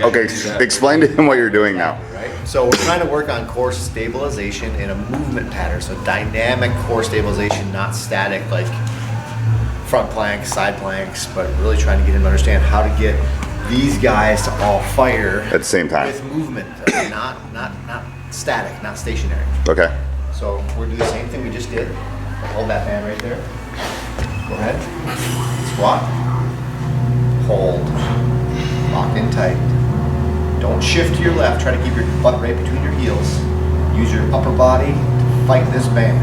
Okay, explain to him what you're doing now. Right? So we're trying to work on core stabilization in a movement pattern. So dynamic core stabilization, not static like front planks, side planks, but really trying to get him to understand how to get these guys to all fire At the same time. with movement, not static, not stationary. Okay. So we'll do the same thing we just did. Hold that band right there. Go ahead. Squat. Hold. Lock in tight. Don't shift to your left. Try to keep your butt right between your heels. Use your upper body to fight this band.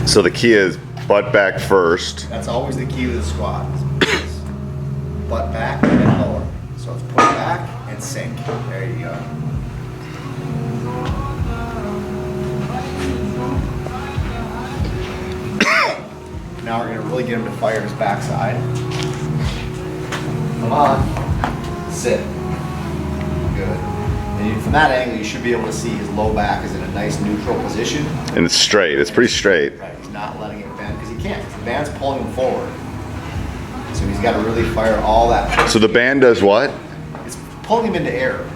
So the key is butt back first. That's always the key to the squat. Butt back and then lower. So it's push back and sink. There you go. Now we're going to really get him to fire his backside. Come on. Sit. Good. And from that angle, you should be able to see his low back is in a nice neutral position. And it's straight. It's pretty straight. Right. He's not letting it bend because he can't. The band's pulling him forward. So he's got to really fire all that. So the band does what? It's pulling him into error.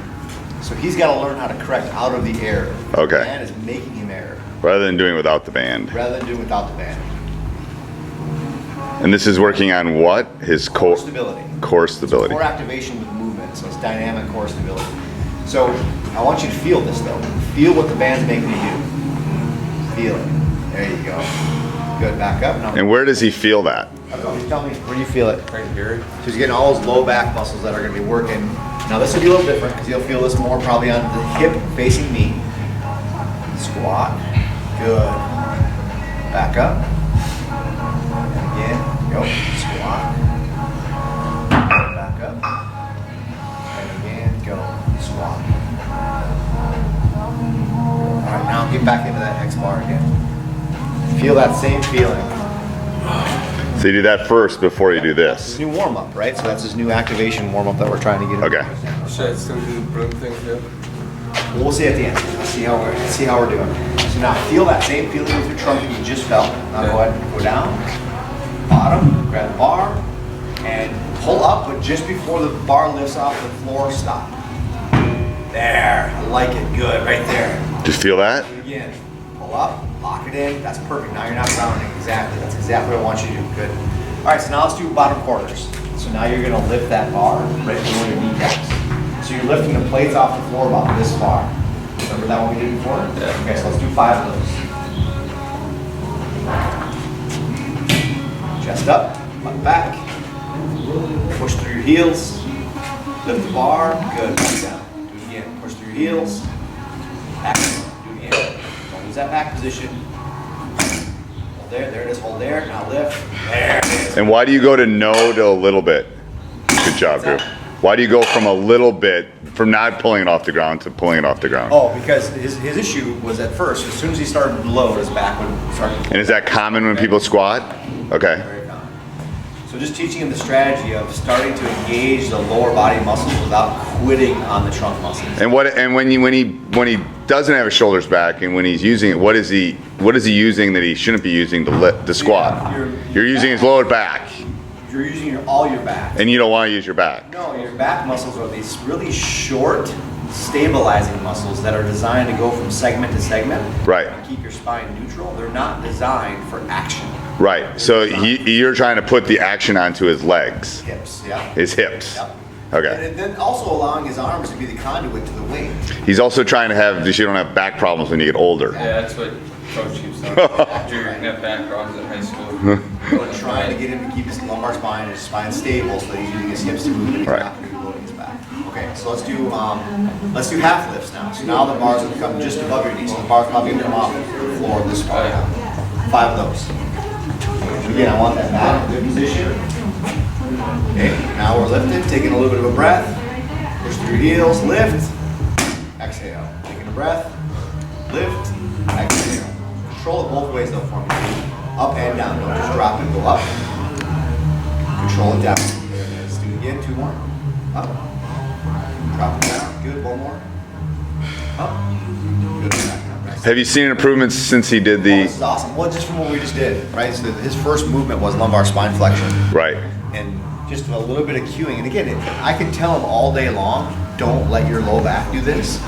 So he's got to learn how to correct out of the error. Okay. The band is making him error. Rather than doing without the band. Rather than doing without the band. And this is working on what? His core stability. Core stability. Core activation with movement, so it's dynamic core stability. So I want you to feel this though. Feel what the band's making you do. Feel it. There you go. Good. Back up. Now, And where does he feel that? I don't know, you tell me where do you feel it? Right here. So he's getting all those low back muscles that are going to be working. Now this will be a little different because you'll feel this more probably on the hip facing me. Squat. Good. Back up. And again. Go. Squat. Back up. And again. Go. Squat. Alright, now get back into that X bar again. Feel that same feeling. So you do that first before you do His this. new warm up, right? So that's his new activation warm up that we're trying to get him. Okay. Should I still do the broom thing too? Well, we'll see at the end. Let's see how we're doing. So now feel that same feeling with your trunk that you just felt. Now go ahead and go down, bottom, grab the bar, and pull up, but just before the bar lifts off the floor, stop. There, I like it. Good, right there. Just feel that? Do it again. Pull up, lock it in. That's perfect. Now you're not rounding. Exactly. That's exactly what I want you to do. Good. All right. So now let's do bottom quarters. So now you're gonna lift that bar right below your kneecaps. So you're lifting the plates off the floor about this far. Remember that one we did before? Yeah. Okay, so let's do 5 of those. Chest up, butt back. Push through your heels. Lift the bar. Good. Back down. Do it again. Push through your heels. Back. Do it again. Don't lose that back position. Hold there. There it is. Hold there. Now lift. There it is. And why do you go to no to a little bit? Good job, Drew. Why do you go from a little bit, from not pulling it off the ground to pulling it off the ground? Oh, because his issue was at first, as soon as he started to load, his back would start to. And is that common when people squat? Okay. Very common. So just teaching him the strategy of starting to engage the lower body muscles without quitting on the trunk muscles. And when he doesn't have his shoulders back and when he's using it, what is he using that he shouldn't be using to squat? Yeah, You're using his lower back, You're using all your back. and you don't want to use your back. No, your back muscles are these really short, stabilizing muscles that are designed to go from segment to segment. Right. And keep your spine neutral. They're not designed for action. Right. So you're trying to put the action onto his legs, Hips, yeah. his hips. Yep. Okay. And then also allowing his arms to be the conduit to the weight. He's also trying to have, so you don't have back problems when you get older. Yeah, that's what Coach keeps saying. After you're gonna have back problems in high school. We're trying to get him to keep his lumbar spine and his spine stable so that he's using his hips to move and he's Right. not going to be loading his back. Okay, so let's do half lifts now. So now the bars will come just above your knees. So the bars probably going to come off the floor this far now. 5 of those. Again, I want that back in good position. Okay, now we're lifting, taking a little bit of a breath. Push through your heels, lift, exhale. Taking a breath, lift, exhale. Control it both ways though for me. Up and down, don't just drop it, go up. Control it down. There it is. Do it again, 2 more. Up. Drop it down, good, 1 more. Up. Good, back down. Rest. Have you seen improvements since he did Oh, the? this is awesome. Well, just from what we just did, right? So his first movement was lumbar spine flexion. Right. And just a little bit of cueing. And again, I can tell him all day long, don't let your low back do this.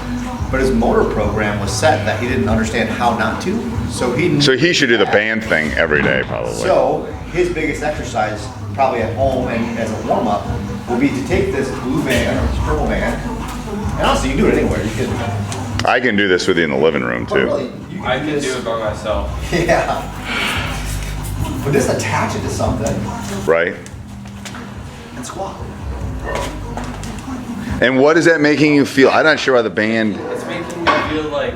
But his motor program was set that he didn't understand how not to. So he should do the band thing every day, probably. So his biggest exercise, probably at home and as a warm up, will be to take this blue band or this purple band. And honestly, you can do it anywhere. You can. I can do this with you in the living room too. Really, I can do it by myself. Yeah. But just attach it to something Right. and squat. And what is that making you feel? I'm not sure why the band. It's making me feel like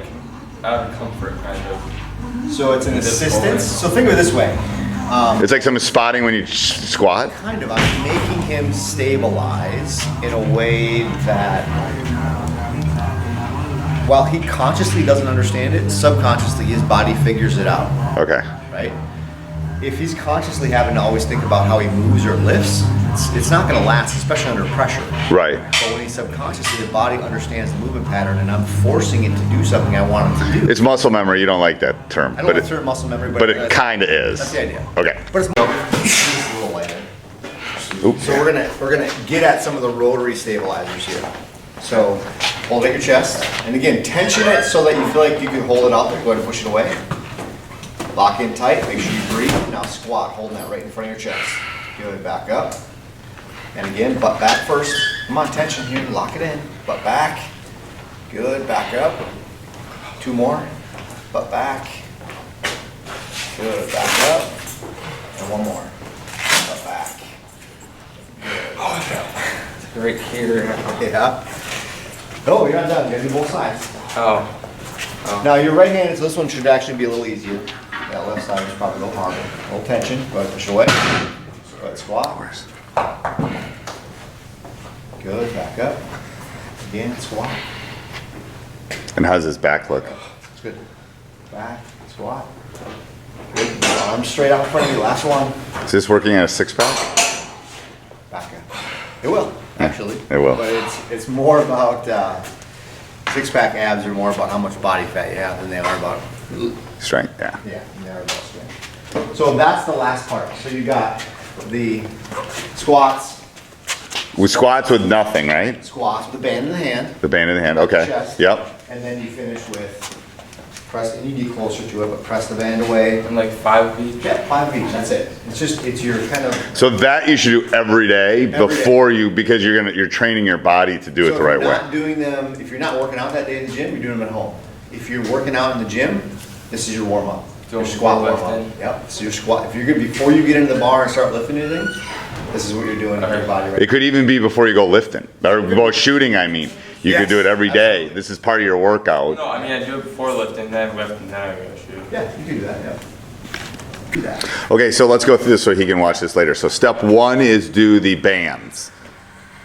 out of comfort, kind of. So it's an assistance. So think of it this way. It's like someone spotting when you squat. Kind of, I'm making him stabilize in a way that, while he consciously doesn't understand it, subconsciously his body figures it out, Okay. right? If he's consciously having to always think about how he moves or lifts, it's not going to last, especially under pressure. Right. But when he's subconsciously, the body understands the movement pattern, and I'm forcing it to do something I want him to do. It's muscle memory. You don't like that term, I don't but like the term muscle memory, but it kind of is. That's the idea. Okay. But it's more. This is a little lighter. Oops. So we're gonna get at some of the rotary stabilizers here. So hold at your chest, and again, tension it so that you feel like you can hold it up and go ahead and push it away. Lock in tight, make sure you breathe. Now squat, holding that right in front of your chest. Good, back up. And again, butt back first. Come on, tension here, lock it in. Butt back. Good, back up. 2 more. Butt back. Good, back up. And 1 more. Butt back. Good. Right here. Yeah. No, you're not done. You gotta do both sides. Oh. Now you're right-handed, so this one should actually be a little easier. That left side is probably a little harder. A little tension. Go ahead, push away. Go ahead, squat. Good, back up. Again, squat. And how's his back look? That's good. Back, squat. Good. Arms straight out in front of you. Last one. Is this working on a 6-pack? Back up. It will, actually. It will. But it's more about, 6-pack abs are more about how much body fat you have than they are about, Strength. Yeah. yeah, than they are about strength. So that's the last part. So you got the squats, With squats with nothing, right? squats with the band in the hand. The band in the hand. Okay. Chest. Yep. And then you finish with press, and you get closer to it, but press the band away. And like 5 of each. Yeah, 5 of each, that's it. It's your kind of. So that you should do every day Every before you, because you're training your body to do it the right If you're way. not doing them, if you're not working out that day in the gym, you're doing them at home. If you're working out in the gym, this is your warm up. Your Doing squat warm lifting. up. Yep. So your squat. If you're good before you get into the bar and start lifting anything, this is what you're doing to your body right It could even be before you go lifting or go shooting. I mean, you could do it every day. Absolutely. This is part of your workout. No, I mean I do it before lifting, then lift, and then I go shoot. Yeah, you can do that. Yeah. Do that. Okay, so let's go through this so he can watch this later. So step 1 is do the bands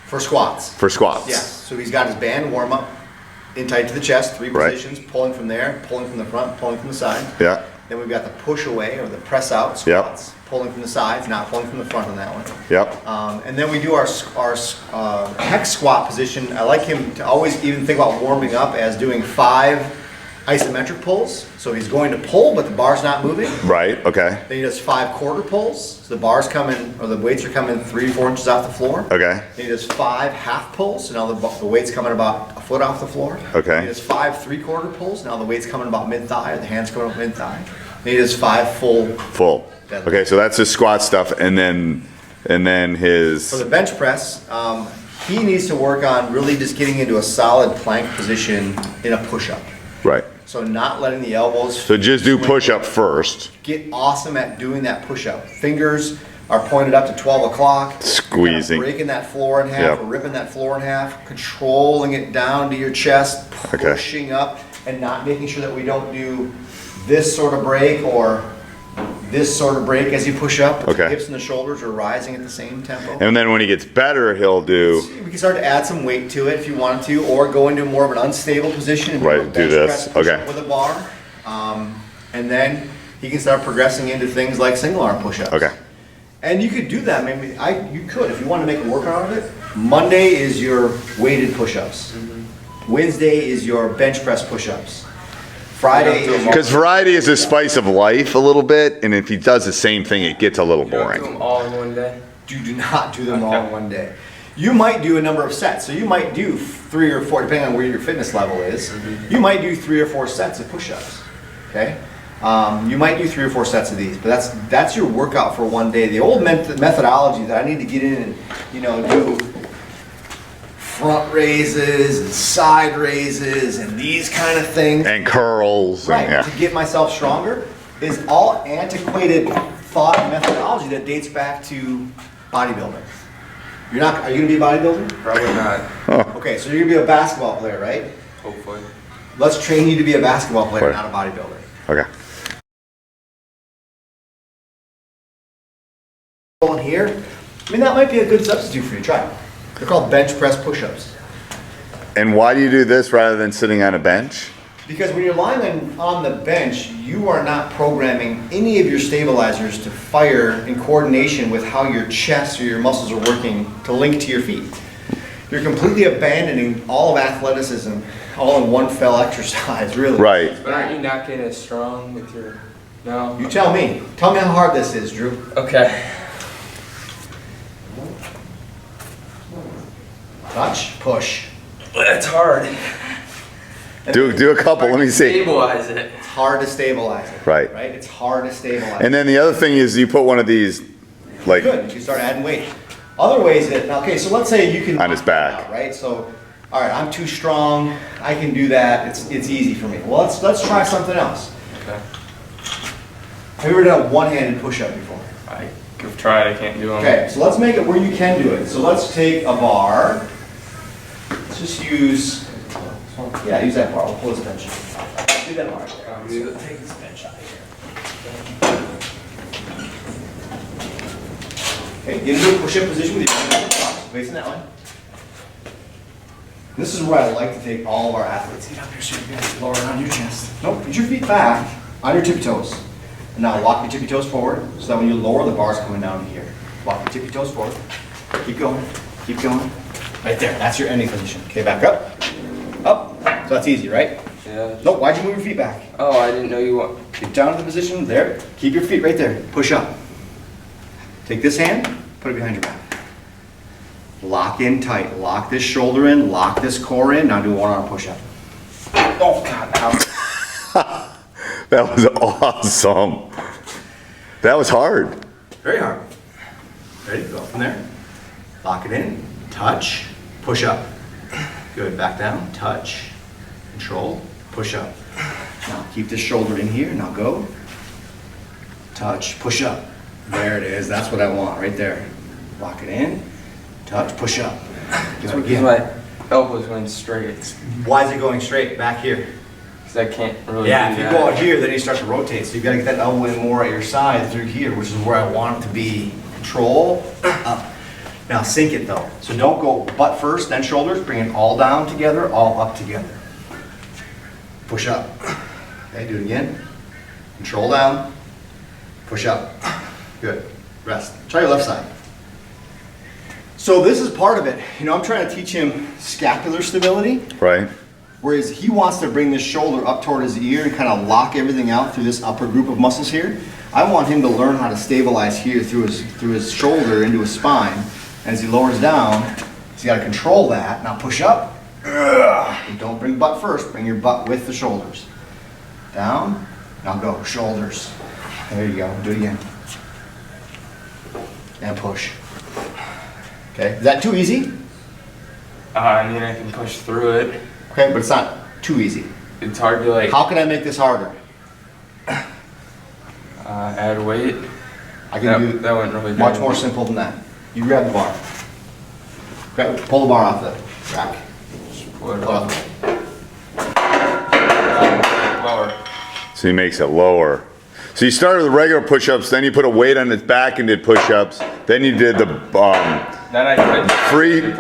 For squats. for squats. Yes. So he's got his band warm up, in tight to the chest, 3 Right. positions, pulling from there, pulling from the front, pulling from the side. Yeah. Then we've got the push away or the press out squats, pulling from the sides, not pulling from the front on that one. Yep. And then we do our hex squat position. I like him to always even think about warming up as doing 5 isometric pulls. So he's going to pull, but the bar's not moving. Right. Okay. Then he does 5 quarter pulls. So the bar's coming, or the weights are coming 3 to 4 inches off the floor. Okay. Then he does 5 half pulls. So now the weight's coming about a foot off the floor. Okay. He does 5 3/4 pulls. Now the weight's coming about mid-thigh, or the hand's coming up mid-thigh. Then he does 5 full. Full. Deadlift. Okay, so that's his squat stuff, and then For his. the bench press, he needs to work on really just getting into a solid plank position in a push-up. Right. So not letting the elbows. So just do swing. push-up first. Get awesome at doing that push-up. Fingers are pointed up to 12 o'clock. Squeezing. Kind of breaking that floor in half, Yep. or ripping that floor in half, controlling it down to your chest, Okay. pushing up, and not making sure that we don't do this sort of break or this sort of break as you push up. Okay. The hips and the shoulders are rising at the same tempo. And then when he gets better, he'll do. We can start to add some weight to it if you wanted to, or go into more of an unstable position and Right, a do bench this. press push-up Okay. with a bar. And then he can start progressing into things like single arm push-ups. Okay. And you could do that. Maybe you could if you want to make a workout of it. Monday is your weighted push-ups. Wednesday is your bench press push-ups. Friday is your Because variety is a spice of life a little bit, and if he does the same thing, it gets a little You don't do boring. them all in one day. do not do them all in one day. You might do a number of sets. So you might do 3 or 4, depending on where your fitness level is. You might do 3 or 4 sets of push-ups. Okay. You might do 3 or 4 sets of these, but that's your workout for one day. The old methodology that I need to get in and, you know, do front raises and side raises and these kind of things. And curls. Right, And, to get myself stronger is all antiquated thought and methodology that dates back to bodybuilding. Are you gonna be a bodybuilder? Probably not. Okay, so you're gonna be a basketball player, right? Hopefully. Let's train you to be a basketball player, Right. not a bodybuilder. Okay. On here, I mean, that might be a good substitute for you. Try it. They're called bench press push-ups. And why do you do this rather than sitting on a bench? Because when you're lying on the bench, you are not programming any of your stabilizers to fire in coordination with how your chest or your muscles are working to link to your feet. You're completely abandoning all of athleticism all in one fell exercise, really. Right. But aren't you not getting as strong with your... No? You tell me. Tell me how hard this is, Drew. Okay. Touch, push. That's hard. Do a couple, let me see. Stabilize it. It's hard to stabilize it. Right. Right? It's hard to stabilize And then the other thing is you put one of these, like, Good, you can start adding weight. Other ways that, okay, so let's say you can. On his back. Right, so, all right, I'm too strong, I can do that, it's easy for me. Well, let's try something else. Okay. Have you ever done a one-handed push-up before? I've tried, I can't do them. Okay, so let's make it where you can do it. So let's take a bar. Let's just use, yeah, use that bar. We'll pull this bench. Do that bar. Take this bench out of here. Okay, get into a push-up position with your hands facing that way. This is where I like to take all of our athletes. Get up here so you guys lower on your chest. Nope, put your feet back on your tippy toes. And now walk your tippy toes forward so that when you lower, the bar's coming down to here. Walk your tippy toes forward. Keep going. Keep going. Right there. That's your ending position. Okay, back up. Up. So that's easy, right? Yeah. Nope. Why'd you move your feet back? Oh, I didn't know you want... Get down to the position. There. Keep your feet right there. Push up. Take this hand. Put it behind your back. Lock in tight. Lock this shoulder in. Lock this core in. Now do a one-arm push-up. Oh, God. Ow. that was awesome. That was hard. Very hard. Ready? Go from there. Lock it in. Touch. Push up. Good. Back down. Touch. Control. Push up. Now keep this shoulder in here. Now go. Touch. Push up. There it is. That's what I want right there. Lock it in. Touch. Push up. Do it again. My elbow's going straight. Why is it going straight? Back here. Because I can't really Yeah, do if you that. go out here, then you start to rotate. So you've got to get that elbow in more at your side through here, which is where I want it to be. Control, up. Now sink it though. So don't go butt first, then shoulders. Bring it all down together, all up together. Push up. Okay, do it again. Control down. Push up. Good. Rest. Try your left side. So this is part of it. You know, I'm trying to teach him scapular stability. Right. Whereas he wants to bring this shoulder up toward his ear and kind of lock everything out through this upper group of muscles here. I want him to learn how to stabilize here through his shoulder into his spine. And as he lowers down, he's got to control that. Now push up. And don't bring butt first. Bring your butt with the shoulders. Down. Now go. Shoulders. There you go. Do it again. And push. Okay. Is that too easy? I mean, I can push through it. Okay, but it's not too easy. It's hard to like How can I make this harder? add weight. I can do That went really much good. more simple than that. You grab the bar. Pull the bar off the rack. Pull it Pull it off. off. Lower. So he makes it lower. So you started with regular push-ups, then you put a weight on his back and did push-ups. Then you did the Then I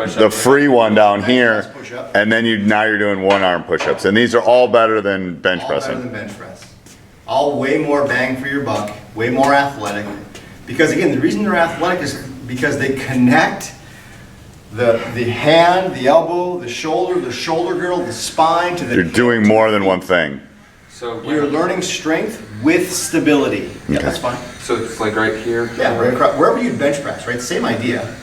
could free one down here, Press push-up. and then now you're doing one-arm push-ups. And these are all better than bench All better pressing. than bench press. All way more bang for your buck, way more athletic. Because again, the reason they're athletic is because they connect the hand, the elbow, the shoulder girdle, the spine to the You're doing more than one thing. So You're learning strength with stability. Yeah, Okay. that's fine. So it's like right here. Yeah, right across, wherever you bench press, right? Same idea.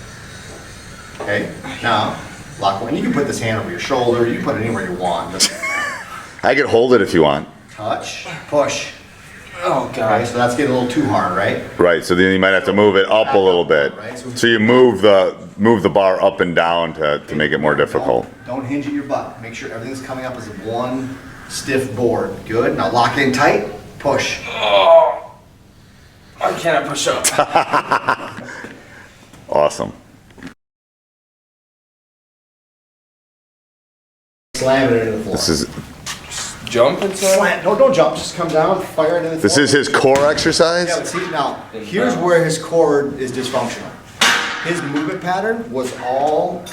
Okay, now lock one. You can put this hand over your shoulder. You can put it anywhere you want. I could hold it if you want. Touch, push. Oh Okay, god. so that's getting a little too hard, right? Right, so then you might have to move it up a little bit. So you move the bar up and down to make it more difficult. Don't hinge at your butt. Make sure everything's coming up as one stiff board. Good. Now lock it in tight. Push. Oh. Why can't I push up? Awesome. Slam it into the floor. This is Jump inside? Slam. No, don't jump. Just come down, fire it into the this floor. is his core exercise? Yeah, but see, now, here's where his core is dysfunctional. His movement pattern was all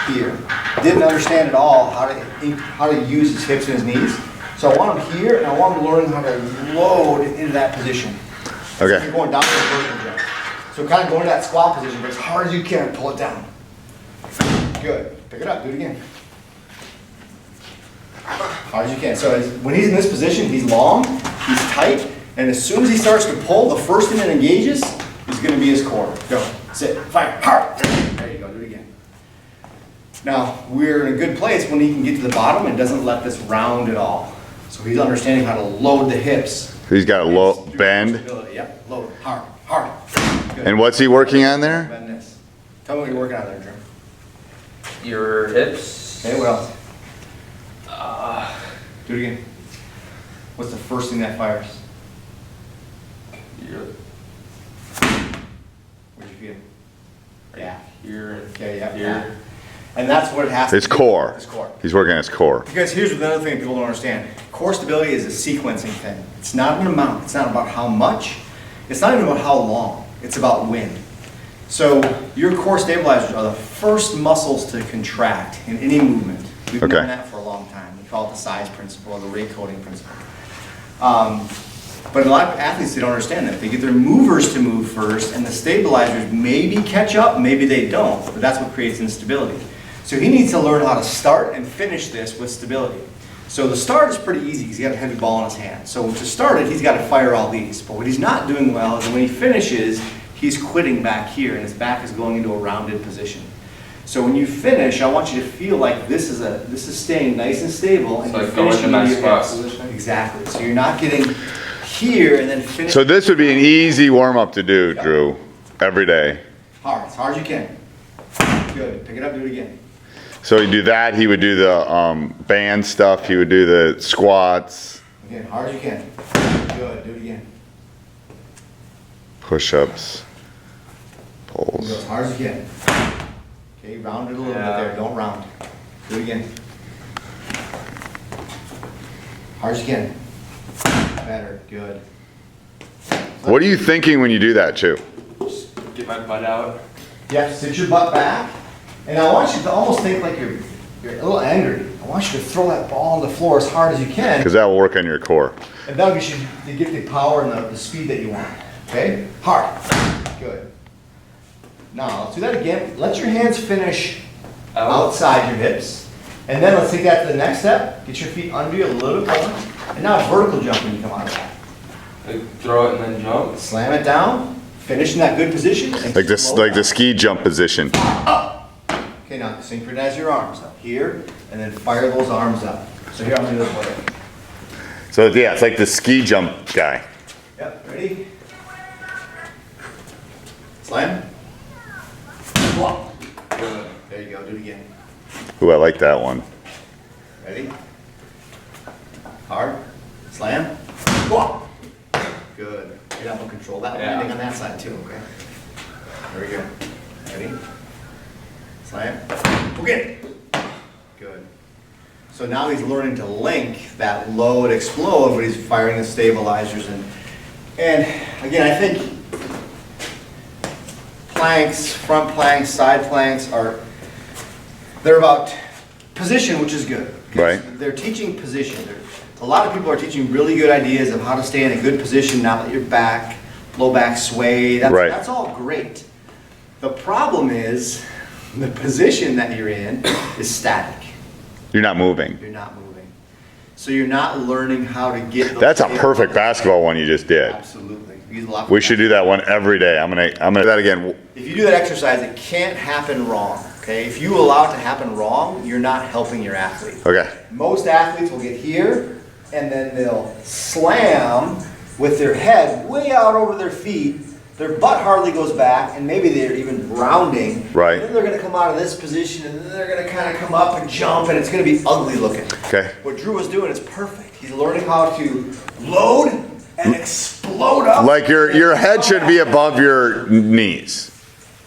here. Didn't understand at all how to use his hips and his knees. So I want him here, and I want him learning how to load into that position. So Okay. you're going down to the vertical jump. So kind of go into that squat position, but as hard as you can, pull it down. Good. Pick it up, do it again. Hard as you can. So when he's in this position, he's long, he's tight, and as soon as he starts to pull, the first thing that engages is going to be his core. Go, sit, fire, hard. There you go, do it again. Now, we're in a good place when he can get to the bottom and doesn't let this round at all. So he's understanding how to load the hips. He's got a low bend. Yep, load, hard, hard. Good. And what's he working on there? Bend this. Tell me what you're working on there, Jim. Your hips. Okay, what else? Do it again. What's the first thing that fires? Your Where'd you feel? Yeah. here and Okay, yeah, here. yeah. And that's what it has to His be. core. His core. He's working on his core. Because here's another thing people don't understand. Core stability is a sequencing thing. It's not an amount. It's not about how much. It's not even about how long. It's about when. So your core stabilizers are the first muscles to contract in any movement. We've Okay. known that for a long time. We call it the size principle or the rate coding principle. But a lot of athletes, they don't understand that. They get their movers to move first, and the stabilizers maybe catch up, maybe they don't, but that's what creates instability. So he needs to learn how to start and finish this with stability. So the start is pretty easy. He's got a heavy ball in his hand. So to start it, he's got to fire all these. But what he's not doing well is when he finishes, he's quitting back here, and his back is going into a rounded position. So when you finish, I want you to feel like this is staying nice and stable, and It's you're like going finishing to into nice your hip spots. position. Exactly. So you're not getting here and then finish So this would be an easy warm up to do, Drew, every day. hard, as hard as you can. Good. Pick it up, do it again. So he'd do that, he would do the band stuff, he would do the squats, Again, hard as you can. Good. Do it again. push-ups, Go pulls. as hard as you can. Okay, round it a little bit Yeah. there. Don't round. Do it again. Hard as you can. Better. Good. What are you thinking when you do that, Chew? Just get my butt out. Yeah, sit your butt back. And I want you to almost think like you're a little angry. I want you to throw that ball on the floor as hard as you can. Because that will work on your core. And that'll get you to get the power and the speed that you want. Okay? Hard. Good. Now, let's do that again. Let your hands finish outside your hips. And then let's take that to the next step. Get your feet under you a little bit more. And now vertical jump when you come out of that. Like throw it and then jump. Slam it down. Finish in that good position. And Like this, slow like the down. ski jump position. Okay, now synchronize your arms up here. And then fire those arms up. So here, I'm going to do this for you. So yeah, it's like the ski jump guy. Yep, ready? Slam. Block. Good. There you go, do it again. Ooh, I like that one. Ready? Hard. Slam. Block. Good. Get up and control that Yeah. landing on that side too, okay? There we go. Ready? Slam. Okay. Good. So now he's learning to link that load explode when he's firing the stabilizers and again, I think planks, front planks, side planks they're about position, which is good. Right. They're teaching position. A lot of people are teaching really good ideas of how to stay in a good position, not let your back, low back sway. Right. That's all great. The problem is the position that you're in is static. You're not moving. You're not moving. So you're not learning how to get those That's a hips. perfect basketball one you just did. Absolutely. Use a lot We should do that one every day. I'm gonna do that again. If you do that exercise, it can't happen wrong, okay? If you allow it to happen wrong, you're not helping your athlete. Okay. Most athletes will get here, and then they'll slam with their head way out over their feet. Their butt hardly goes back, and maybe they're even rounding. Right. Then they're gonna come out of this position, and then they're gonna kind of come up and jump, and it's gonna be ugly looking. Okay. What Drew was doing is perfect. He's learning how to load and explode up. Like your head should be above your knees.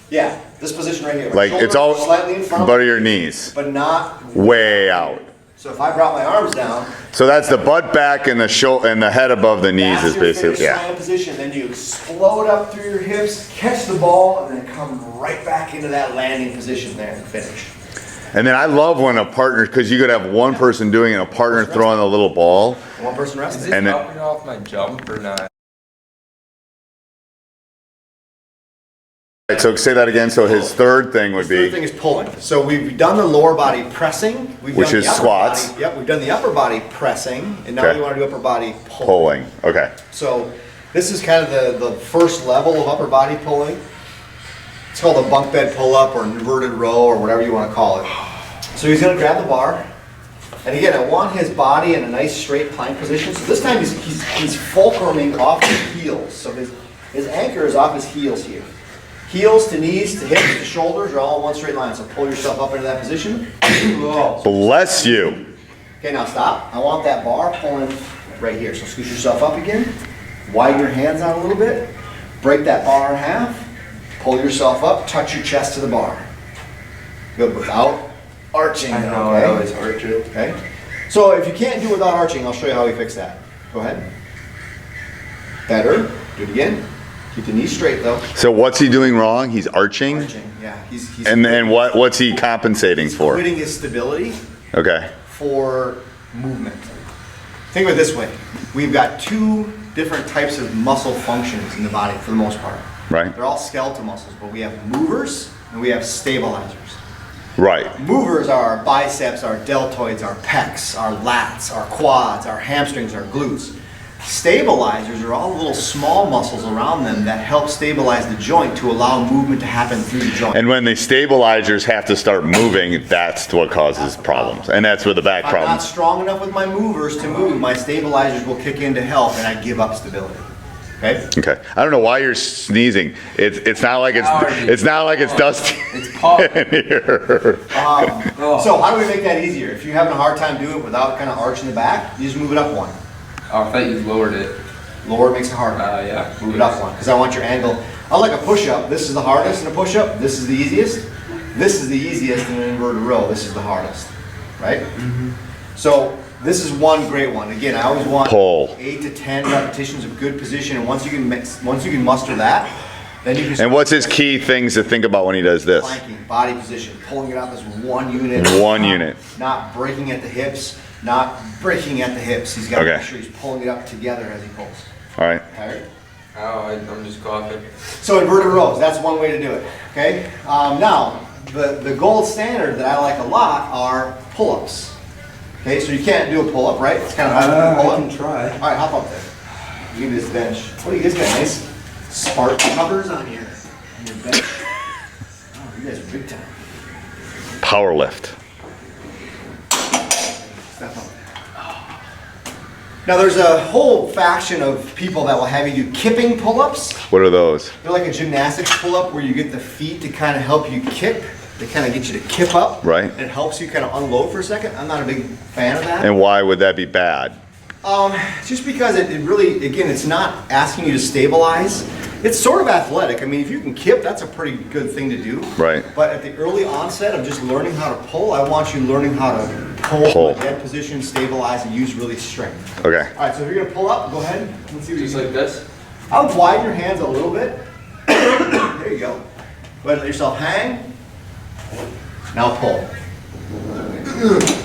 Yeah, this position right here. My Like it's shoulders all slightly in front above your knees, but not way out. So if I brought my arms down, So that's the butt back and the shoulder and the head above the knees that's is your basically finish yeah. slam position. Then you explode up through your hips, catch the ball, and then come right back into that landing position there and finish. And then I love when a partner, because you could have one person doing it, and a partner throwing a little ball. One person Is resting. this And then- helping off my jump or not? Right, so say that again. So his third thing would The third be thing is pulling. So we've done the lower body pressing. We've Which done is the upper squats. Body, yep, we've done the upper body pressing, and now Okay. we want to do upper body pulling. pulling. Okay. So this is kind of the first level of upper body pulling. It's called a bunk bed pull up or inverted row or whatever you want to call it. So he's going to grab the bar. And again, I want his body in a nice straight plank position. So this time he's fulcruming off his heels. So his anchor is off his heels here. Heels to knees to hips to shoulders are all in one straight line. So pull yourself up into that position. Whoa. Bless you. Okay, now stop. I want that bar pulling right here. So scoot yourself up again. Widen your hands out a little bit. Break that bar in half. Pull yourself up. Touch your chest to the bar. Good. Without arching. I know, okay? I always hurt you. Okay. So if you can't do it without arching, I'll show you how we fix that. Go ahead. Better. Do it again. Keep the knees straight though. So what's he doing wrong? He's arching. Arching. Yeah. He's And then what's he compensating for? quitting his stability Okay. for movement. Think of it this way. We've got two different types of muscle functions in the body for the most part. Right. They're all skeletal muscles, but we have movers and we have stabilizers. Right. Movers are our biceps, our deltoids, our pecs, our lats, our quads, our hamstrings, our glutes. Stabilizers are all little small muscles around them that help stabilize the joint to allow movement to happen through the joint. And when the stabilizers have to start moving, that's what causes problems. And that's where the back If I'm not problems. strong enough with my movers to move, my stabilizers will kick in to help and I give up stability. Okay? Okay. I don't know why you're sneezing. It's not like it's not like it's dusty It's pop. in here. So how do we make that easier? If you're having a hard time doing it without kind of arching the back, you just move it up one. Oh, I thought you lowered it. Lower makes it harder. Yeah. Move it up one, because I want your angle. Unlike a push-up, this is the hardest in a push-up, this is the easiest. This is the easiest in an inverted row, this is the hardest, right? So this is one great one. Again, I always want Pull. 8 to 10 repetitions of good position, and once you can muster that, then you can And what's his key things to think about when he does this? planking, body position, pulling it out this one unit. One unit. Not breaking at the hips, not breaking at the hips. He's got to Okay. make sure he's pulling it up together as he pulls. All right. Tired? Oh, I'm just coughing. So inverted rows, that's one way to do it, okay? Now, the gold standard that I like a lot are pull-ups. Okay, so you can't do a pull-up, right? It's kind of hard to do a pull-up. I can try. All right, hop up there. You need this bench. What do you guys got? Nice spark covers on your bench. Oh, you guys are big time. Power lift. Step up there. Now there's a whole faction of people that will have you do kipping pull-ups. What are those? They're like a gymnastics pull-up where you get the feet to kind of help you kip. They kind of get you to kip up. Right. And it helps you kind of unload for a second. I'm not a big fan of that. And why would that be bad? Just because it really, again, it's not asking you to stabilize. It's sort of athletic. I mean, if you can kip, that's a pretty good thing to do. Right. But at the early onset of just learning how to pull, I want you learning how to pull Pull. from a dead position, stabilize, and use really strength. Okay. All right, so if you're gonna pull up, go ahead. Let's see what Just you like this? I would widen your hands a little bit. There you go. Go ahead and let yourself hang. Now pull.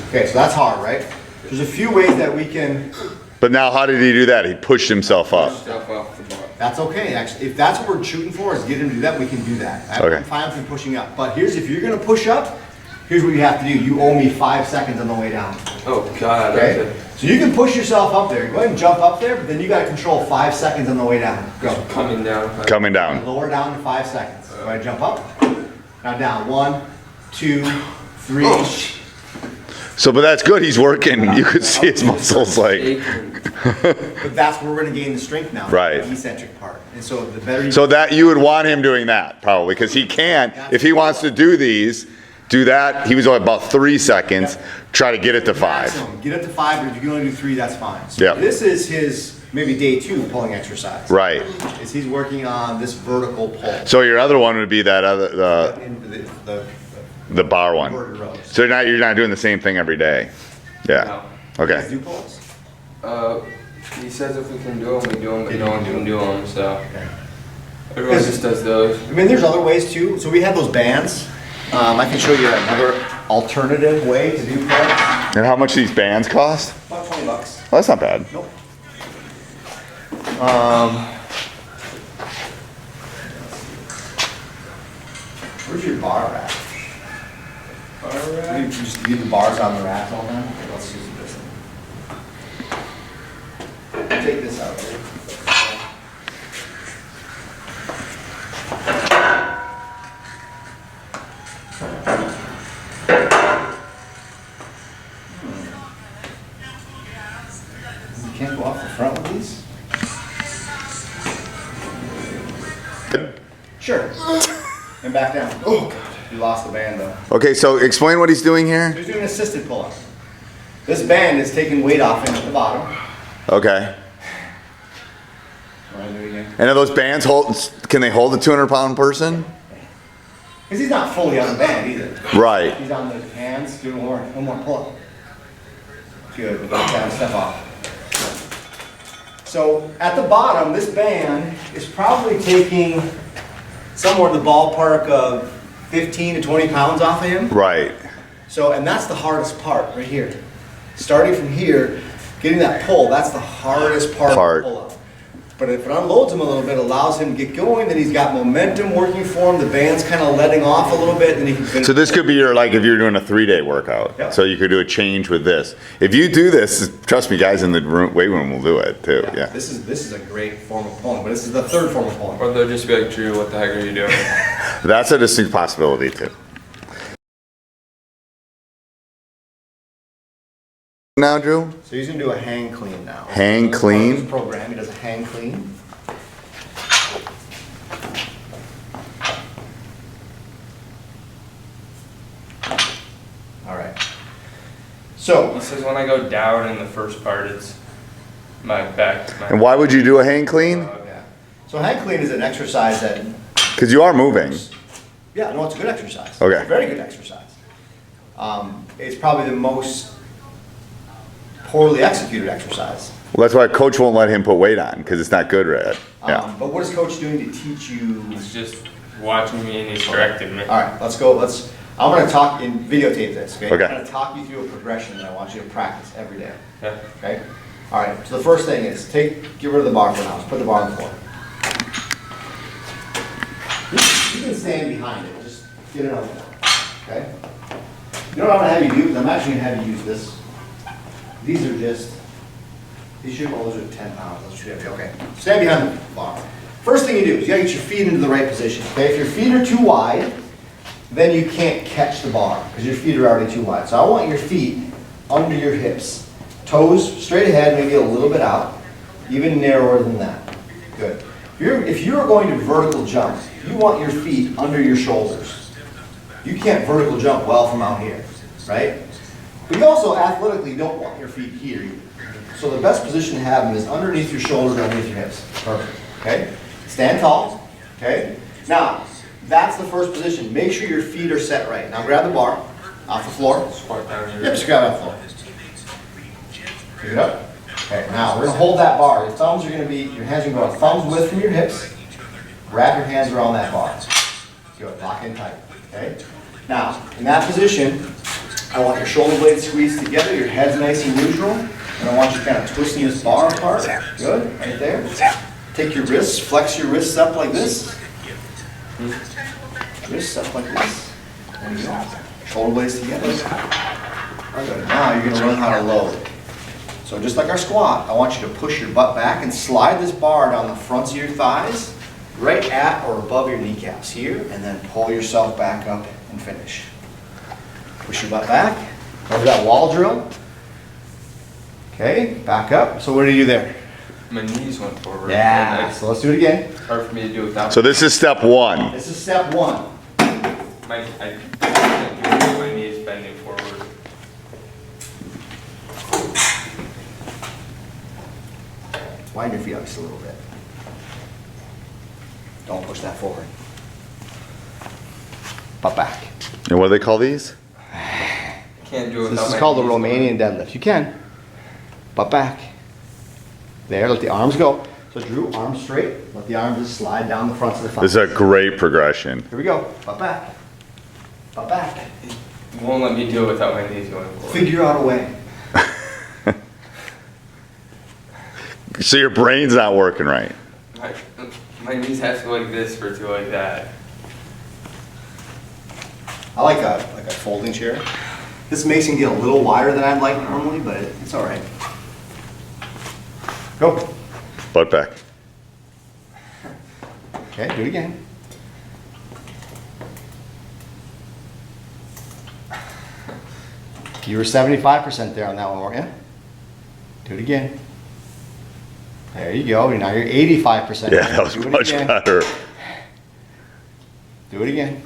Okay, so that's hard, right? There's a few ways that we can. But now how did he do that? He pushed himself up. Stuff off the bar. That's okay, actually. If that's what we're shooting for, is get him to do that, we can do that. Okay. I'm fine with him pushing up. But here's, if you're gonna push up, here's what you have to do. You owe me 5 seconds on the way down. Oh, God. Okay? Okay. So So you can push yourself up there. Go ahead and jump up there, but then you gotta control 5 seconds on the way down. Go. Coming down. Coming down. Lower down to 5 seconds. Go ahead, jump up. Now down. 1, 2, 3. So, but that's good. He's working. You could see his muscles like. But that's where we're gonna gain the strength now. Right. The eccentric part. And so the better you So that you would want him doing that probably because he can't. If he wants to do these, do that. He was only about 3 seconds. Try to get it to 5. maximum, get it to 5, but if you can only do 3, that's fine. So Yep. this is his maybe day 2 pulling exercise. Right. Is he's working on this vertical pull. So your other one would be that other In the the bar one. inverted rows. So you're not doing the same thing every day. Yeah. Guys Okay. do pulls? He says if we can do them, we do them, but no one can do them, so. Okay. Everyone just does those. I mean, there's other ways too. So we have those bands. I can show you another alternative way to do pulls. And how much these bands cost? About $20. Well, that's not bad. Nope. Where's your bar rack? You just leave the bars on the rack all the time? Okay, let's use this. Take this out here. You can't go off the front with these? Sure. And back down. Oh, God. You lost the band though. Okay, so explain what he's doing here. He's doing an assisted pull-up. This band is taking weight off him at the bottom. Okay. Want to do it again? And are those bands can they hold a 200-pound person? Because he's not fully on the band either. Right. He's on the hands, do one more pull-up. Good, down, step off. So at the bottom, this band is probably taking somewhere in the ballpark of 15 to 20 pounds off of him. Right. So, and that's the hardest part right here. Starting from here, getting that pull, that's the hardest part. Of the pull-up. But if it unloads him a little bit, allows him to get going, then he's got momentum working for him, the band's kind of letting off a little bit, then he can finish. So this could be your, like if you're doing a 3-day workout. Yep. So you could do a change with this. If you do this, trust me, guys in the weight room will do it too. Yeah. This is a great form of pulling, but this is the third form of pulling. Or they'll just be like, Drew, what the heck are you doing? That's a distinct possibility too. Now, Drew? So he's gonna do a hang clean now. Hang So clean? this program, he does a hang clean. All right. So, He says when I go down in the first part, it's my back. And why would you do a hang clean? yeah. So hang clean is an exercise that, Because you are moving. yeah, no, it's a good exercise. Okay. It's a very good exercise. It's probably the most poorly executed exercise. Well, that's why coach won't let him put weight on because it's not good, right? Yeah. But what is coach doing to teach you? He's just watching me and he's correcting me. All right, let's go. I'm going to talk and videotape this. Okay. Okay. I'm going to talk you through a progression that I want you to practice every day. Yeah. Okay. All right. So the first thing is get rid of the bar for now. Just put the bar on the floor. You can stand behind it. Just get it on the floor. Okay. You know what I'm going to have you do? Because I'm actually going to have you use this. These should those are 10 pounds. Those should be okay. Stand behind the bar. First thing you do is you got to get your feet into the right position. Okay. If your feet are too wide, then you can't catch the bar because your feet are already too wide. So I want your feet under your hips. Toes straight ahead, maybe a little bit out, even narrower than that. Good. If you're going to vertical jump, you want your feet under your shoulders. You can't vertical jump well from out here, right? But you also athletically don't want your feet here either. So the best position to have them is underneath your shoulders, underneath your hips. Perfect. Okay? Stand tall. Okay? Now, that's the first position. Make sure your feet are set right. Now grab the bar off the floor. Squat down here. Yep, just grab it off the floor. Pick it up. Okay, now we're going to hold that bar. Your thumbs are going to be, your hands are going to go thumbs width from your hips. Wrap your hands around that bar. Good, lock in tight. Okay? Now, in that position, I want your shoulder blades squeezed together, your head's nice and neutral, and I want you kind of twisting this bar apart. Good, right there. Take your wrists, flex your wrists up like this. Wrists up like this. There you go. Shoulder blades together. Good. Now you're going to learn how to load. So So just like our squat, I want you to push your butt back and slide this bar down the fronts of your thighs, right at or above your kneecaps here, and then pull yourself back up and finish. Push your butt back, over that wall drill. Okay, back up. So what do you do there? My knees went forward. Yeah, so let's do it again. It's hard for me to do without. So this is step one. This is step one. I can't do it with my knees bending forward. Widen your feet up just a little bit. Don't push that forward. Butt back. And what do they call these? Can't do it This without is my called the knees going. Romanian deadlift. You can. Butt back. There, let the arms go. So Drew, arms straight. Let the arms just slide down the fronts of the thighs. This is a great progression. Here we go. Butt back. Butt back. It won't let me do it without my knees going forward. Figure out a way. So your brain's not working right. My knees have to go like this for it to go like that. I like a folding chair. This makes him get a little wider than I'd like normally, but it's all right. Go. Butt back. Okay, do it again. You were 75% there on that one, weren't you? Do it again. There you go. Now you're 85%. Yeah, that was Do it much again. better. Do it again.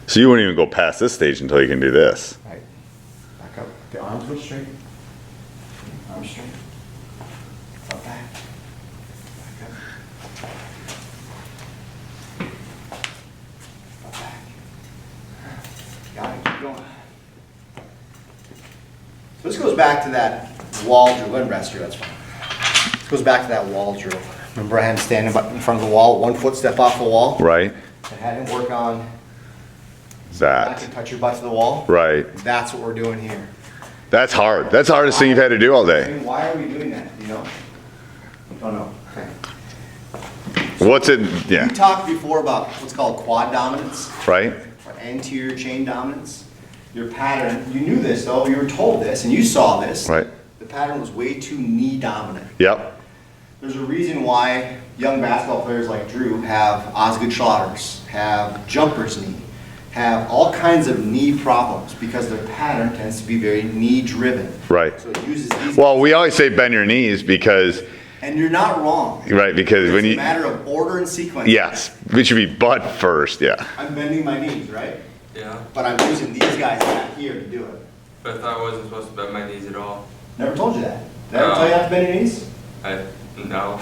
So you wouldn't even go past this stage until you can do this. Right. Back up. The arms go straight. Arms straight. Up back. Back up. Up back. Got it. Keep going. So this goes back to that wall drill. Go ahead and rest here. That's fine. This goes back to that wall drill. Remember I had him standing in front of the wall, 1 foot step off the wall? Right? I had him work on back That. and touch your butt to the wall. Right. That's what we're doing here. That's hard. That's the hardest thing you've had to do all I day. mean, why are we doing that? Do you know? Don't know. Okay. What's it? We Yeah. talked before about what's called quad dominance, Right? or anterior chain dominance. Your pattern, you knew this though, you were told this, and you saw this. Right. The pattern was way too knee dominant. Yep. There's a reason why young basketball players like Drew have Osgood Schlatter's, have jumper's knee, have all kinds of knee problems because their pattern tends to be very knee driven. Right. So it uses these. Well, we always say bend your knees because, And you're not wrong. right, because when It's a you, matter of order and sequence. yes, it should be butt first, yeah. I'm bending my knees, right? Yeah. But I'm using these guys back here to do it. But I thought I wasn't supposed to bend my knees at all. Never told you that. Did I ever tell you not to bend your knees? No.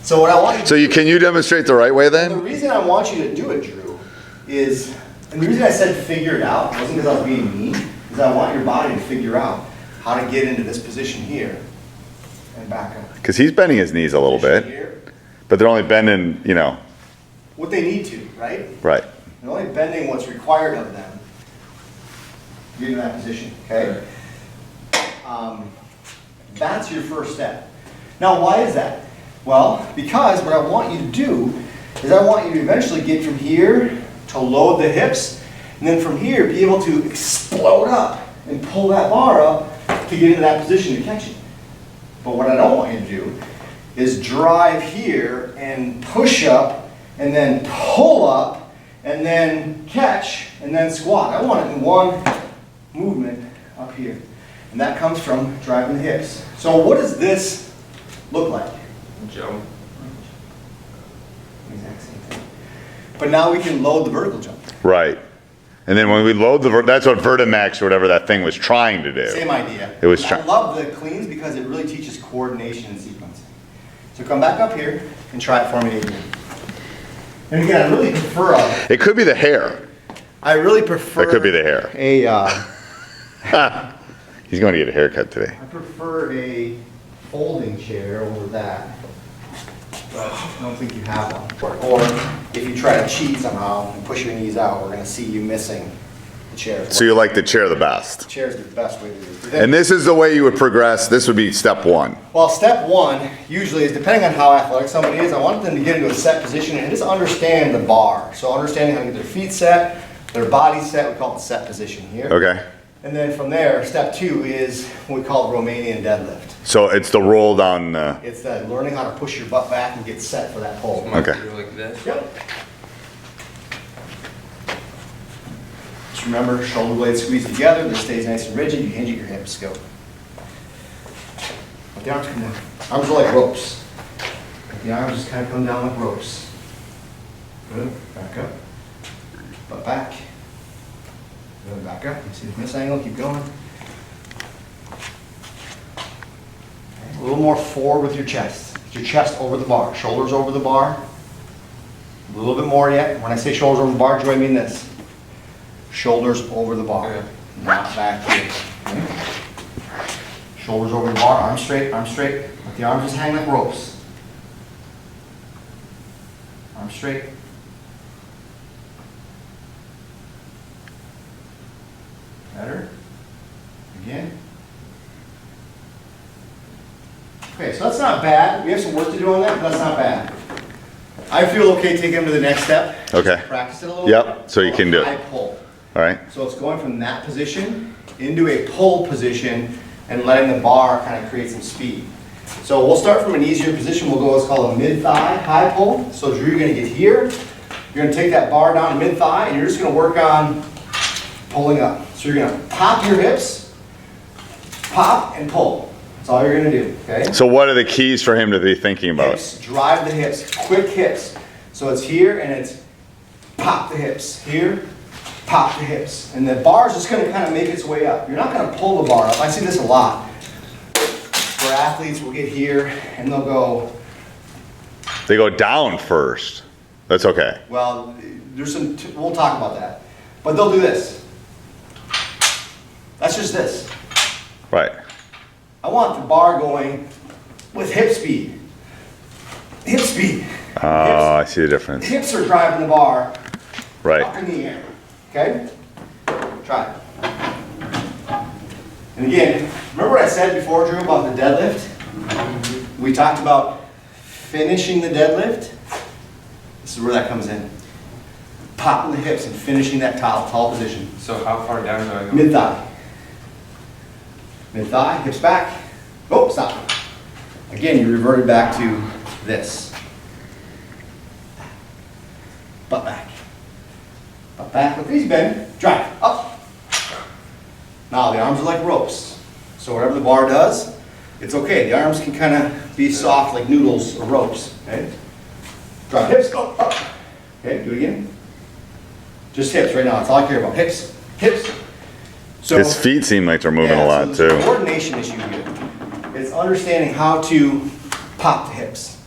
So what I want you to So can you demonstrate the right way The then? reason I want you to do it, Drew, is, and the reason I said figure it out wasn't because I was being mean, is I want your body to figure out how to get into this position here and back up. Because he's bending his knees a little Position bit, here. but they're only bending, you know, What they need to, right? right. They're only bending what's required of them to get in that position, okay? That's your first step. Now, why is that? Well, because what I want you to do is I want you to eventually get from here to load the hips, and then from here be able to explode up and pull that bar up to get into that position to catch it. But what I don't want you to do is drive here and push up and then pull up and then catch and then squat. I want it in one movement up here. And that comes from driving the hips. So what does this look like? Jump. Exact same thing. But now we can load the vertical jump. Right. And then when we load that's what Vertimax or whatever that thing was trying to do. Same idea. It was I trying. love the cleans because it really teaches coordination and sequencing. So come back up here and try it for me again. And again, I really prefer It could be the hair. I really prefer That could be the hair. He's going to get a haircut today. I prefer a folding chair over that. But I don't think you have one. Or if you try to cheat somehow and push your knees out, we're going to see you missing the chair. So you like the chair the best. The chair is the best way to do it. And this is the way you would progress. This would be step one. Well, step one usually is, depending on how athletic somebody is, I want them to get into a set position and just understand the bar. So understanding how to get their feet set, their body set, we call it the set position here. Okay. And then from there, step 2 is what we call Romanian deadlift. So it's the roll down. It's the learning how to push your butt back and get set for that pull. Might Okay. do like this. Yep. Just remember, shoulder blades squeeze together, this stays nice and rigid, you hinge at your hips, go. Let the arms come down. Arms are like ropes. Let the arms just kind of come down like ropes. Good, back up. Butt back. Good, back up. You see this angle, keep going. Okay. A little more forward with your chest. Get your chest over the bar, shoulders over the bar. A little bit more yet. When I say shoulders over the bar, do I mean this? Shoulders over the bar, not back here. Okay. Shoulders over the bar, arms straight, arms straight. Let the arms just hang like ropes. Arms straight. Better. Again. Okay, so that's not bad. We have some work to do on that, but that's not bad. I feel okay taking them to the next step. Okay. Just practice it a little Yep, bit. so you can do it. High pull. All right. So it's going from that position into a pull position and letting the bar kind of create some speed. So we'll start from an easier position. We'll go what's called a mid-thigh high pull. So Drew, you're going to get here. You're going to take that bar down to mid-thigh and you're just going to work on pulling up. So you're going to pop your hips, pop and pull. That's all you're going to do, okay? So what are the keys for him to be thinking about? Hips, drive the hips, quick hips. So it's here and it's pop the hips, here, pop the hips. And the bar is just going to kind of make its way up. You're not going to pull the bar up. I see this a lot. Where athletes will get here and they'll go, They go down first. That's okay. well, there's some, we'll talk about that. But they'll do this. That's just this. Right. I want the bar going with hip speed. Hip speed. Oh, I see the difference. Hips are driving the bar up Right. in the air. Okay? Try it. And again, remember what I said before, Drew, about the deadlift? We talked about finishing the deadlift. This is where that comes in. Popping the hips and finishing that tall position. So how far down do I go? Mid-thigh. Mid-thigh, hips back. Oh, stop. Again, you reverted back to this. Butt back. Butt back, with these bend, drive, up. Now the arms are like ropes. So whatever the bar does, it's okay. The arms can kind of be soft like noodles or ropes, okay? Drive hips, go, up. Okay, do it again. Just hips right now, that's all I care about, hips, hips. So, His feet seem like they're moving a lot so there's a too. coordination issue here. It's understanding how to pop the hips.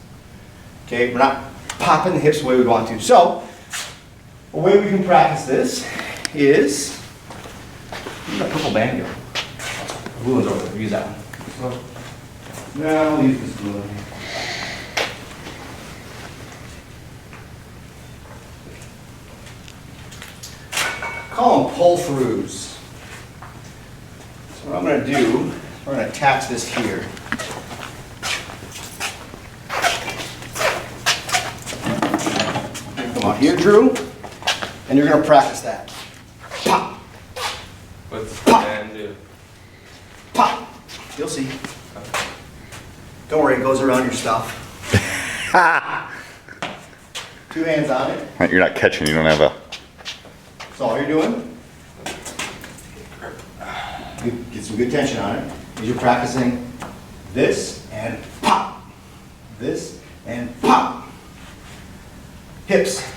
Okay, we're not popping the hips the way we want to. So, a way we can practice this is, where's that purple band go? The blue one's over there, use that one. No, I'll use this blue one here. Call them pull-throughs. So what I'm going to do, we're going to attach this here. Come on here, Drew, and you're going to practice that. Pop, What's the band do? pop. You'll see. Don't worry, it goes around your stuff. 2 hands on it. You're not catching. You don't have a. That's all you're doing. Get some good tension on it. As you're practicing this and pop. This and pop. Hips.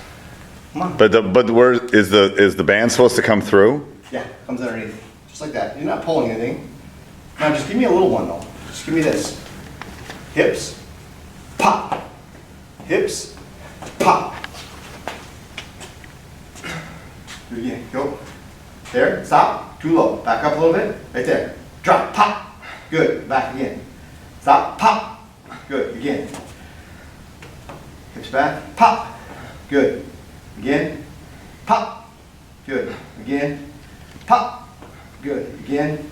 Come on. But where is the band supposed to come through? Yeah, comes underneath. Just like that. You're not pulling anything. Now just give me a little one though. Just give me this. Hips. Pop. Hips. Pop. Do it again. Go. There. Stop. Too low. Back up a little bit. Right there. Drop. Pop. Good. Back again. Stop. Pop. Good. Again. Hips back. Pop. Good. Again. Pop. Good. Again. Pop. Good. Again.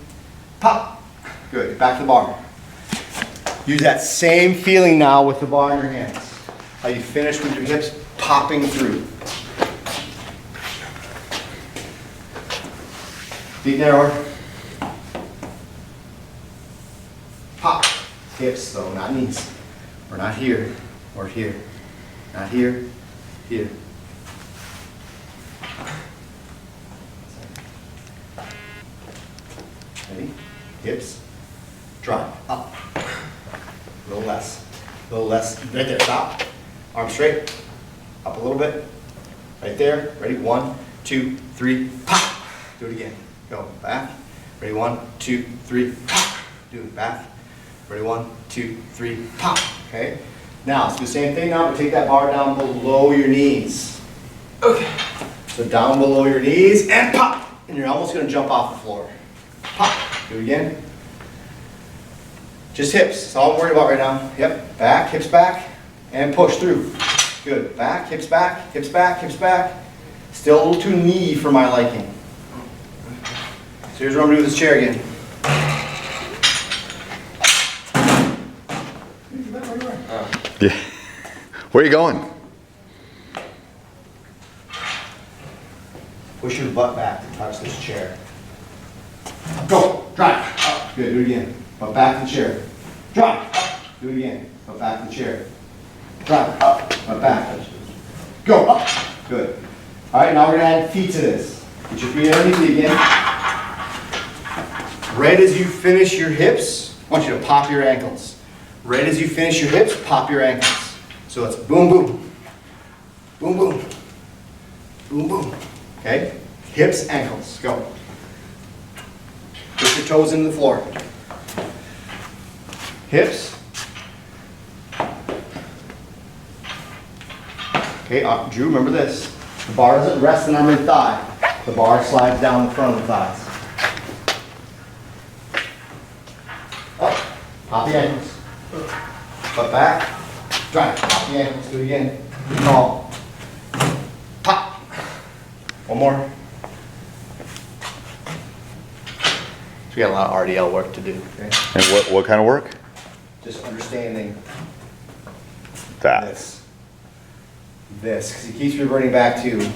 Pop. Good. Back to the bar. Use that same feeling now with the bar in your hands. How you finish with your hips popping through. Feet narrower. Hips though, not knees. We're not here, we're here. Not here, here. Ready? Hips, drive, up. A little less, right there, stop. Arms straight, up a little bit. Right there, ready? 1, 2, 3, pop. Do it again. Go, back. Ready? 1, 2, 3, pop. Do it, back. Ready? 1, 2, 3, pop. Okay? Now, let's do the same thing now, but take that bar down below your knees. Okay. So down below your knees and pop. And you're almost gonna jump off the floor. Pop. Do it again. Just hips, that's all I'm worried about right now. Yep, back, hips back, and push through. Good, back, hips back, hips back, hips back. Still a little too knee for my liking. So here's what I'm gonna do with this chair again. Yeah. Where are you going? Push your butt back to touch this chair. Go, drive, up. Good, do it again. Butt back to the chair. Drive, up. Do it again. Butt back to the chair. Drive, up, butt back. Go, up. Good. All right, now we're gonna add feet to this. Get your feet underneath you again. Right as you finish your hips, I want you to pop your ankles. Right as you finish your hips, pop your ankles. So it's boom, boom, boom, boom, boom, boom. Okay? Hips, ankles, go. Push your toes into the floor. Hips. Okay, Drew, remember this. The bar doesn't rest on our mid-thigh. The bar slides down the front of the thighs. Up, pop the ankles. Butt back, drive, pop the ankles, do it again. Call. Pop. One more. So we got a lot of RDL work to do. Okay? And what kind of work? Just understanding That. this, because it keeps reverting back to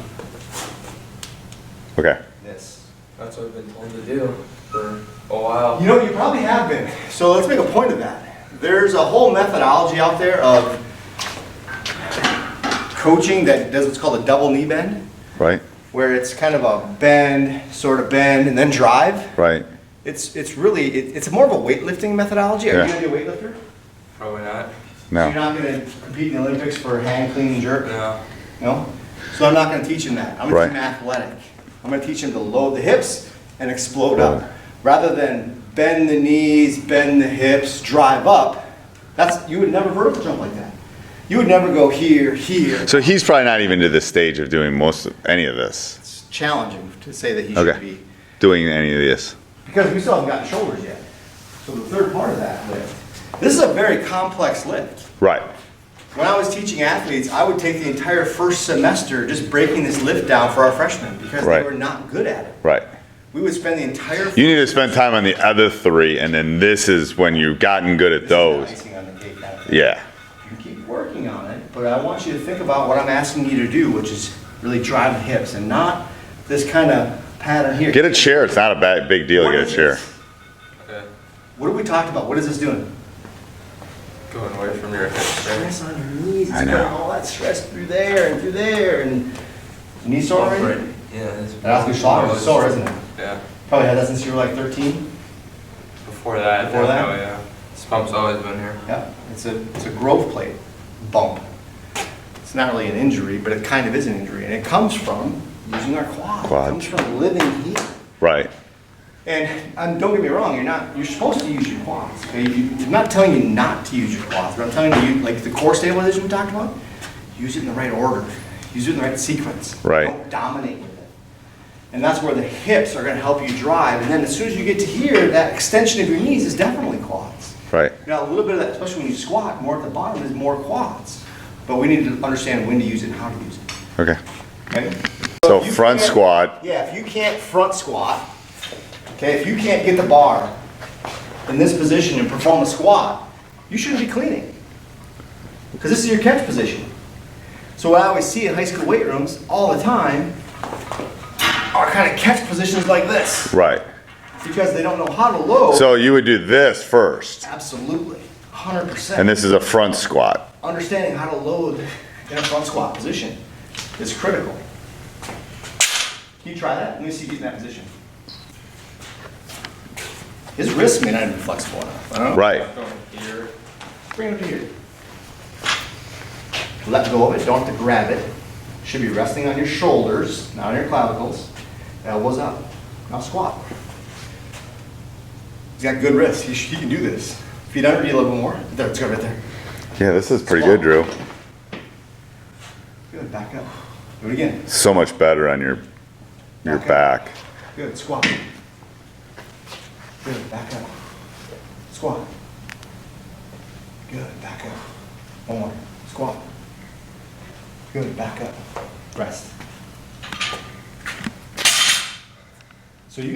Okay. this. That's what I've been told to do for a while. You know, you probably have been. So let's make a point of that. There's a whole methodology out there of coaching that does what's called a double knee bend, Right. where it's kind of a bend, sort of bend, and then drive. Right. It's really, it's more of a weightlifting methodology. Are Yeah. you gonna be a weightlifter? Probably not. So you're No. not gonna compete in the Olympics for hang, clean, and jerk? No. No? So I'm not gonna teach him that. I'm gonna Right. teach him athletic. I'm gonna teach him to load the hips and explode Right. up. Rather than bend the knees, bend the hips, drive up. You would never vertical jump like that. You would never go here, here. So he's probably not even to this stage of doing any of this. It's challenging to say that he Okay. should be. Doing any of this. Because we still haven't gotten shoulders yet. So the third part of that lift. This is a very complex lift. Right. When I was teaching athletes, I would take the entire first semester just breaking this lift down for our freshmen because Right. they were not good at it. Right. We would spend the entire. You need to spend time on the other three, and then this is when you've gotten good at those. This is the icing on the cake kind of thing. Yeah. You keep working on it, but I want you to think about what I'm asking you to do, which is really drive the hips and not this kind of pattern here. Get a chair. It's not a big deal to What get is a chair. this? Okay. What have we talked about? What is this doing? Going away from your hips. Stress on your knees. It's I know. putting all that stress through there and through there. And knee sore already? Right. Yeah. It's That's your shoulders are sore, isn't it? Yeah. Probably had that since you were like 13. Before that. Before that? Oh yeah. This pump's always been here. Yeah, it's a growth plate bump. It's not really an injury, but it kind of is an injury, and it comes from using our quad. Quad. It comes from living here. Right. And don't get me wrong, you're supposed to use your quads. Okay? I'm not telling you not to use your quads, but I'm telling you, like the core stabilization we talked about, use it in the right order, use it in the right sequence. Right. Don't dominate with it. And that's where the hips are going to help you drive. And then as soon as you get to here, that extension of your knees is definitely quads. Right. Now, a little bit of that, especially when you squat, more at the bottom is more quads. But we need to understand when to use it and how to use it. Okay. Okay? So if you front can't- squat. Yeah, if you can't front squat, okay, if you can't get the bar in this position and perform a squat, you shouldn't be cleaning. Because this is your catch position. So what I always see in high school weight rooms all the time are kind of catch positions like this. Right. Because they don't know how to load. So you would do this first. Absolutely. 100%. And this is a front squat. Understanding how to load in a front squat position is critical. Can you try that? Let me see if he's in that position. His wrist may not even be flexible enough. I don't know. Right. Going here. Bring it up to here. Let go of it. Don't have to grab it. Should be resting on your shoulders, not on your clavicles. Elbows up. Now squat. He's got good wrists. He can do this. Feet under, be a little bit more. There, let's go right there. Yeah, this is pretty good, Drew. Good. Back up. Do it again. So much better on your back. Good. Squat. Good. Back up. Squat. Good. Back up. One more. Squat. Good. Back up. Rest.